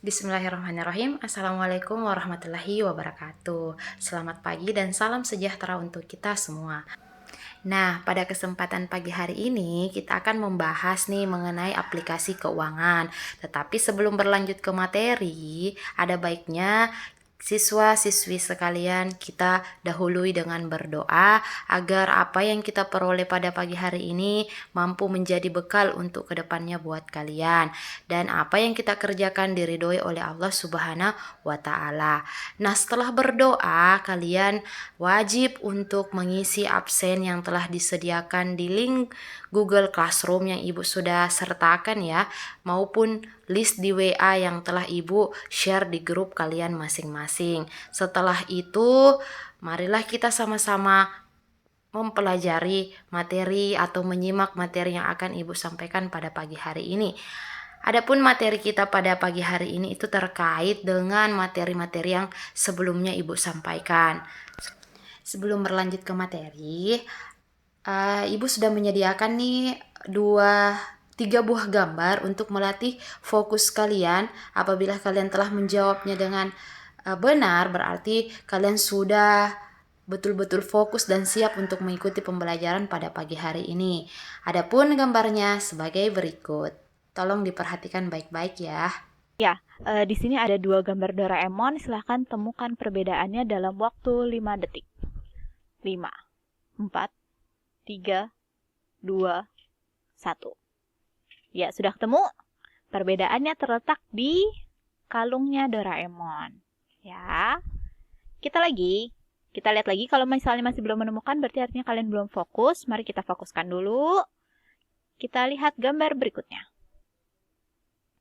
Bismillahirrahmanirrahim. Assalamualaikum warahmatullahi wabarakatuh. Selamat pagi dan salam sejahtera untuk kita semua. Nah, pada kesempatan pagi hari ini kita akan membahas nih mengenai aplikasi keuangan. Tetapi sebelum berlanjut ke materi, ada baiknya siswa-siswi sekalian kita dahului dengan berdoa agar apa yang kita peroleh pada pagi hari ini mampu menjadi bekal untuk kedepannya buat kalian, dan apa yang kita kerjakan diridhoi oleh Allah Subhanahu wa Ta'ala. Nah, setelah berdoa, kalian wajib untuk mengisi absen yang telah disediakan di link Google Classroom yang Ibu sudah sertakan ya, maupun list di WA yang telah Ibu share di grup kalian masing-masing. Setelah itu, marilah kita sama-sama mempelajari materi atau menyimak materi yang akan Ibu sampaikan pada pagi hari ini. Adapun materi kita pada pagi hari ini itu terkait dengan materi-materi yang sebelumnya Ibu sampaikan. Sebelum berlanjut ke materi, Ibu sudah menyediakan nih 3 buah gambar untuk melatih fokus kalian. Apabila kalian telah menjawabnya dengan benar, berarti kalian sudah betul-betul fokus dan siap untuk mengikuti pembelajaran pada pagi hari ini. Adapun gambarnya sebagai berikut. Tolong diperhatikan baik-baik ya. Di sini ada 2 gambar Doraemon, silahkan temukan perbedaannya dalam waktu 5 detik. 5, 4, 3, 2, 1. Ya, sudah ketemu? Perbedaannya terletak di kalungnya Doraemon. Ya. Kita lihat lagi. Kalau misalnya masih belum menemukan, berarti artinya kalian belum fokus. Mari kita fokuskan dulu. Kita lihat gambar berikutnya.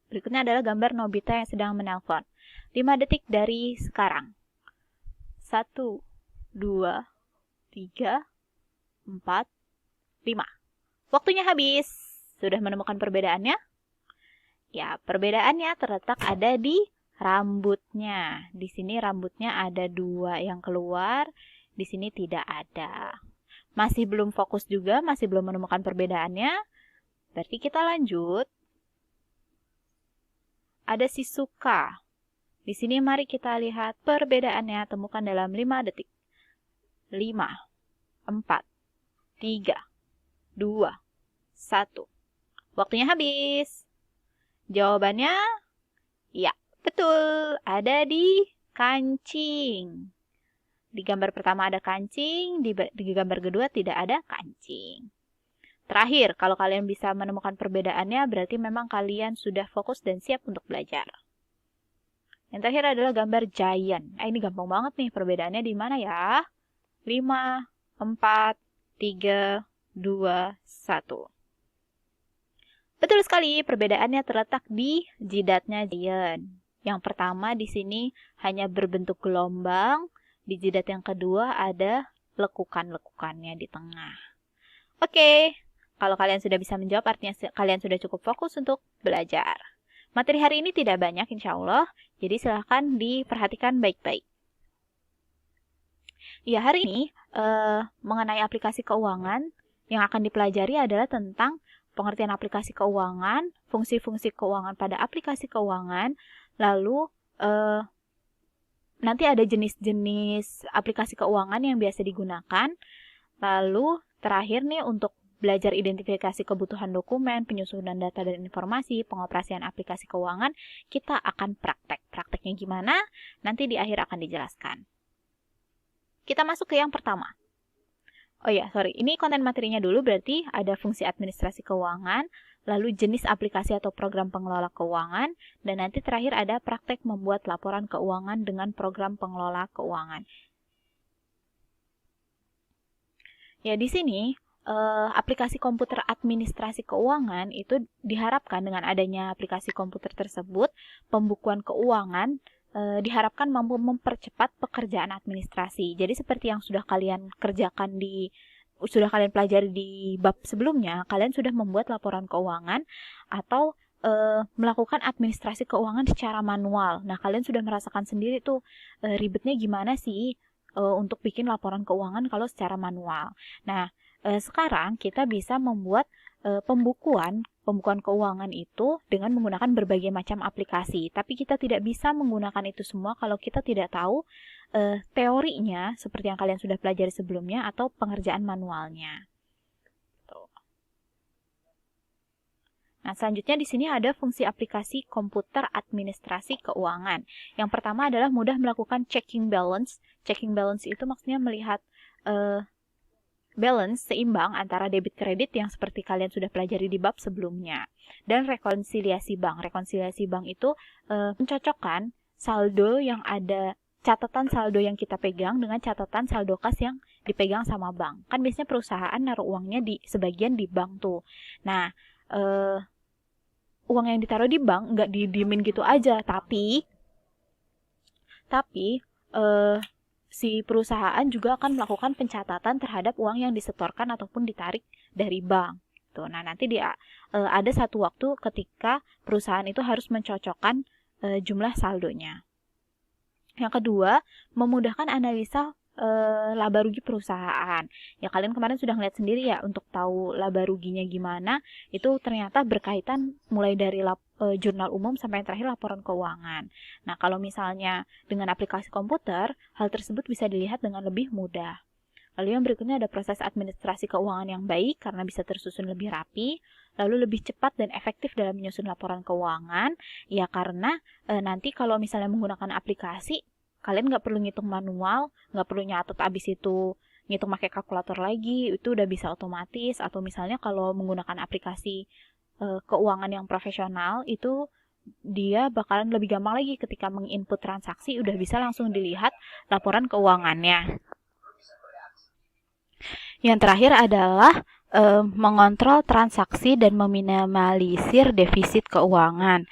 Berikutnya adalah gambar Nobita yang sedang menelpon. 5 detik dari sekarang. 1, 2, 3, 4, 5. Waktunya habis. Sudah menemukan perbedaannya? Ya, perbedaannya terletak ada di rambutnya. Di sini rambutnya ada 2 yang keluar, di sini tidak ada. Masih belum fokus juga, masih belum menemukan perbedaannya. Berarti kita lanjut. Ada Shizuka. Di sini mari kita lihat perbedaannya, temukan dalam 5 detik. 5, 4, 3, 2, 1. Waktunya habis. Jawabannya, ya, betul. Ada di kancing. Di gambar pertama ada kancing, di gambar kedua tidak ada kancing. Terakhir, kalau kalian bisa menemukan perbedaannya, berarti memang kalian sudah fokus dan siap untuk belajar. Yang terakhir adalah gambar giant. Ini gampang banget nih, perbedaannya di mana ya? 5, 4, 3, 2, 1. Betul sekali, perbedaannya terletak di jidatnya giant. Yang pertama di sini hanya berbentuk gelombang, di jidat yang kedua ada lekukan-lekukannya di tengah. Oke, kalau kalian sudah bisa menjawab, artinya kalian sudah cukup fokus untuk belajar. Materi hari ini tidak banyak insya Allah, jadi silahkan diperhatikan baik-baik. Ya, hari ini mengenai aplikasi keuangan yang akan dipelajari adalah tentang pengertian aplikasi keuangan, fungsi-fungsi keuangan pada aplikasi keuangan, lalu nanti ada jenis-jenis aplikasi keuangan yang biasa digunakan, lalu terakhir nih untuk belajar identifikasi kebutuhan dokumen, penyusunan data dan informasi, pengoperasian aplikasi keuangan, kita akan praktek. Prakteknya gimana? Nanti di akhir akan dijelaskan. Kita masuk ke yang pertama. Oh ya, sorry. Ini konten materinya dulu, berarti ada fungsi administrasi keuangan, lalu jenis aplikasi atau program pengelola keuangan, dan nanti terakhir ada praktek membuat laporan keuangan dengan program pengelola keuangan. Ya, di sini aplikasi komputer administrasi keuangan itu diharapkan dengan adanya aplikasi komputer tersebut, pembukuan keuangan diharapkan mampu mempercepat pekerjaan administrasi. Jadi seperti yang sudah kalian kerjakan sudah kalian pelajari di bab sebelumnya, kalian sudah membuat laporan keuangan atau melakukan administrasi keuangan secara manual. Nah, kalian sudah merasakan sendiri tuh ribetnya gimana sih untuk bikin laporan keuangan kalau secara manual. Nah, sekarang kita bisa membuat pembukuan keuangan itu dengan menggunakan berbagai macam aplikasi. Tapi kita tidak bisa menggunakan itu semua kalau kita tidak tahu teorinya seperti yang kalian sudah pelajari sebelumnya atau pengerjaan manualnya. Tuh. Nah, selanjutnya di sini ada fungsi aplikasi komputer administrasi keuangan. Yang pertama adalah mudah melakukan checking balance. Checking balance itu maksudnya melihat balance seimbang antara debit kredit yang seperti kalian sudah pelajari di bab sebelumnya. Dan rekonsiliasi bank. Rekonsiliasi bank itu mencocokkan saldo yang ada, catatan saldo yang kita pegang dengan catatan saldo kas yang dipegang sama bank. Kan biasanya perusahaan naruh uangnya sebagian di bank tuh. Nah, uang yang ditaruh di bank nggak didiemin gitu aja, tapi si perusahaan juga akan melakukan pencatatan terhadap uang yang disetorkan ataupun ditarik dari bank. Tuh, nah nanti ada satu waktu ketika perusahaan itu harus mencocokkan jumlah saldonya. Yang kedua, memudahkan analisa laba rugi perusahaan. Ya kalian kemarin sudah ngeliat sendiri ya, untuk tahu laba ruginya gimana, itu ternyata berkaitan mulai dari jurnal umum sampai yang terakhir laporan keuangan. Nah, kalau misalnya dengan aplikasi komputer, hal tersebut bisa dilihat dengan lebih mudah. Lalu yang berikutnya ada proses administrasi keuangan yang baik karena bisa tersusun lebih rapi, lalu lebih cepat dan efektif dalam menyusun laporan keuangan, ya karena nanti kalau misalnya menggunakan aplikasi, kalian nggak perlu ngitung manual, nggak perlu nyatet abis itu ngitung pakai kalkulator lagi, itu udah bisa otomatis. Atau misalnya kalau menggunakan aplikasi keuangan yang profesional, itu dia bakalan lebih gampang lagi ketika menginput transaksi, udah bisa langsung dilihat laporan keuangannya. Yang terakhir adalah mengontrol transaksi dan meminimalisir defisit keuangan.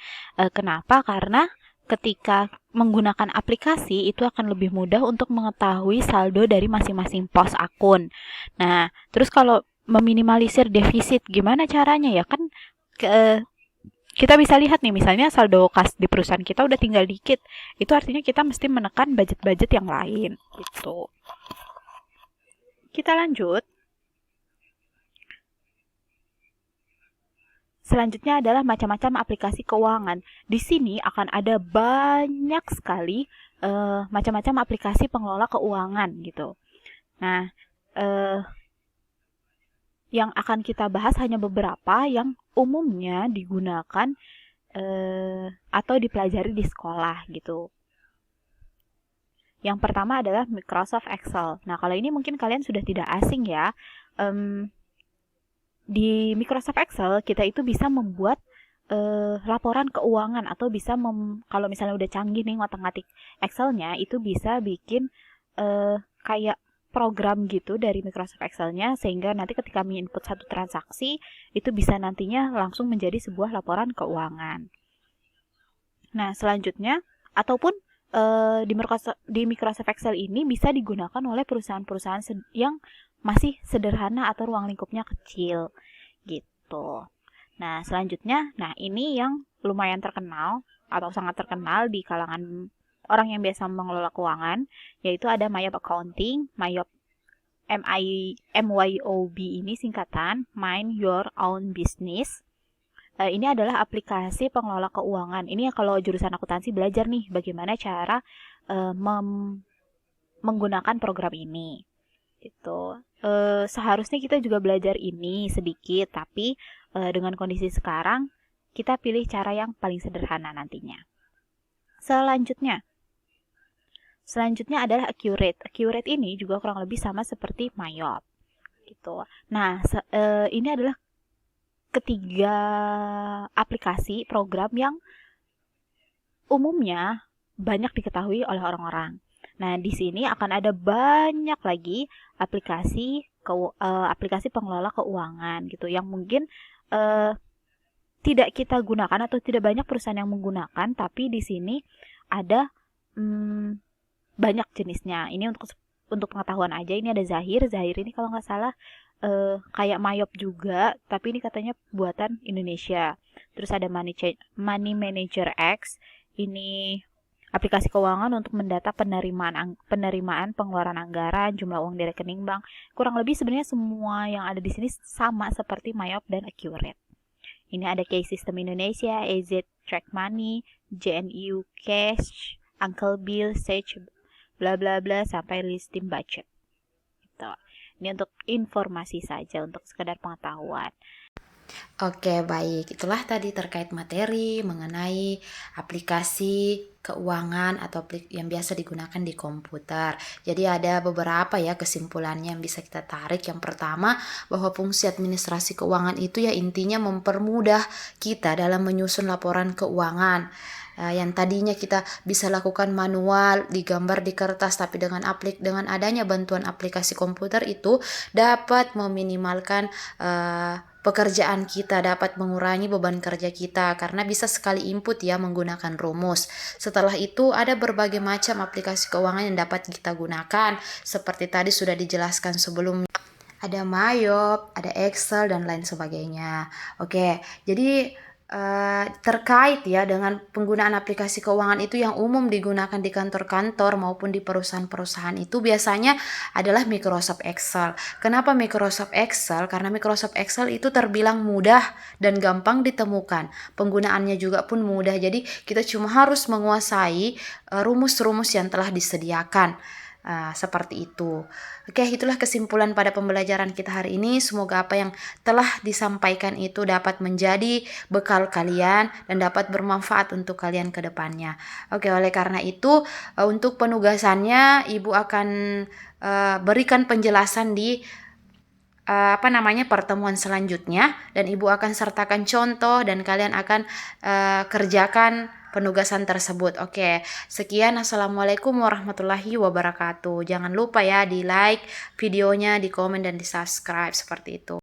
Kenapa? Karena ketika menggunakan aplikasi itu akan lebih mudah untuk mengetahui saldo dari masing-masing pos akun. Nah, terus kalau meminimalisir defisit gimana caranya ya? Kan kita bisa lihat nih, misalnya saldo kas di perusahaan kita udah tinggal dikit. Itu artinya kita mesti menekan budget-budget yang lain gitu. Kita lanjut. Selanjutnya adalah macam-macam aplikasi keuangan. Di sini akan ada banyak sekali macam-macam aplikasi pengelola keuangan gitu. Nah, yang akan kita bahas hanya beberapa yang umumnya digunakan atau dipelajari di sekolah gitu. Yang pertama adalah Microsoft Excel. Nah, kalau ini mungkin kalian sudah tidak asing ya. Di Microsoft Excel kita itu bisa membuat laporan keuangan atau bisa kalau misalnya udah canggih nih ngotak-ngatik Excel-nya, itu bisa bikin kayak program gitu dari Microsoft Excel-nya, sehingga nanti ketika menginput satu transaksi itu bisa nantinya langsung menjadi sebuah laporan keuangan. Nah, selanjutnya ataupun di Microsoft Excel ini bisa digunakan oleh perusahaan-perusahaan yang masih sederhana atau ruang lingkupnya kecil gitu. Nah, selanjutnya, ini yang lumayan terkenal atau sangat terkenal di kalangan orang yang biasa mengelola keuangan, yaitu ada MYOB Accounting. MYOB MYOB ini singkatan Mind Your Own Business. Ini adalah aplikasi pengelola keuangan. Ini kalau jurusan akuntansi belajar nih bagaimana cara menggunakan program ini. Gitu. Seharusnya kita juga belajar ini sedikit, tapi dengan kondisi sekarang kita pilih cara yang paling sederhana nantinya. Selanjutnya adalah Accurate. Accurate ini juga kurang lebih sama seperti MYOB. Gitu. Nah, ini adalah ketiga aplikasi program yang umumnya banyak diketahui oleh orang-orang. Nah, di sini akan ada banyak lagi aplikasi pengelola keuangan gitu yang mungkin tidak kita gunakan atau tidak banyak perusahaan yang menggunakan, tapi di sini ada banyak jenisnya. Ini untuk pengetahuan aja. Ini ada Zahir ini kalau nggak salah kayak MYOB juga, tapi ini katanya buatan Indonesia. Terus ada Money Manager X, ini Aplikasi keuangan untuk mendata penerimaan pengeluaran anggaran, jumlah uang di rekening bank. Kurang lebih sebenarnya semua yang ada di sini sama seperti MyOp dan Accurate. Ini ada Case System Indonesia, AZ Track Money, JNU Cash, Uncle Bill, Sage, bla bla bla sampai listing budget. Gitu. Ini untuk informasi saja, untuk sekedar pengetahuan. Oke, baik. Itulah tadi terkait materi mengenai aplikasi keuangan atau yang biasa digunakan di komputer. Jadi ada beberapa ya kesimpulannya yang bisa kita tarik. Yang pertama, bahwa fungsi administrasi keuangan itu ya intinya mempermudah kita dalam menyusun laporan keuangan. Yang tadinya kita bisa lakukan manual, digambar di kertas, tapi dengan adanya bantuan aplikasi komputer itu dapat meminimalkan pekerjaan kita, dapat mengurangi beban kerja kita karena bisa sekali input ya menggunakan rumus. Setelah itu ada berbagai macam aplikasi keuangan yang dapat kita gunakan seperti tadi sudah dijelaskan sebelumnya. Ada MyOp, ada Excel dan lain sebagainya. Oke, jadi terkait ya dengan penggunaan aplikasi keuangan itu yang umum digunakan di kantor-kantor maupun di perusahaan-perusahaan itu biasanya adalah Microsoft Excel. Kenapa Microsoft Excel? Karena Microsoft Excel itu terbilang mudah dan gampang ditemukan. Penggunaannya juga pun mudah. Jadi kita cuma harus menguasai rumus-rumus yang telah disediakan. Seperti itu. Oke, itulah kesimpulan pada pembelajaran kita hari ini. Semoga apa yang telah disampaikan itu dapat menjadi bekal kalian dan dapat bermanfaat untuk kalian ke depannya. Oke, oleh karena itu untuk penugasannya Ibu akan berikan penjelasan di pertemuan selanjutnya dan Ibu akan sertakan contoh dan kalian akan kerjakan penugasan tersebut. Oke, sekian. Assalamualaikum warahmatullahi wabarakatuh. Jangan lupa ya di like videonya, di komen dan di subscribe seperti itu.